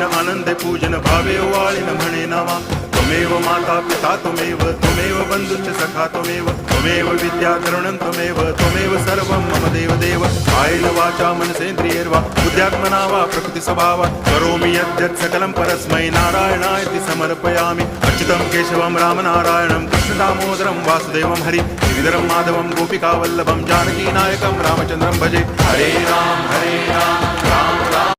पूजेन आनंदे पूजन भावे वाळीन म्हणे नामा त्वमेव माता पिता त्वमेव बंधुश्च सखा त्वमेव विद्या तरुणं त्वमेव सर्वं मम देव कायेन वाचा मनसेन्द्रियैर्वा बुद्ध्यात्मना वा प्रकृति स्वभावात् करोमि यद्यत् सकलं परस्मै नारायणायति समर्पयामि अच्युतं केशवं रामनारायणं कृष्णदामोदरं वासुदेवं हरि गिरिधरं माधवं गोपिकावल्लभं जानकीनायकं रामचन्द्रं भजे हरे राम राम राम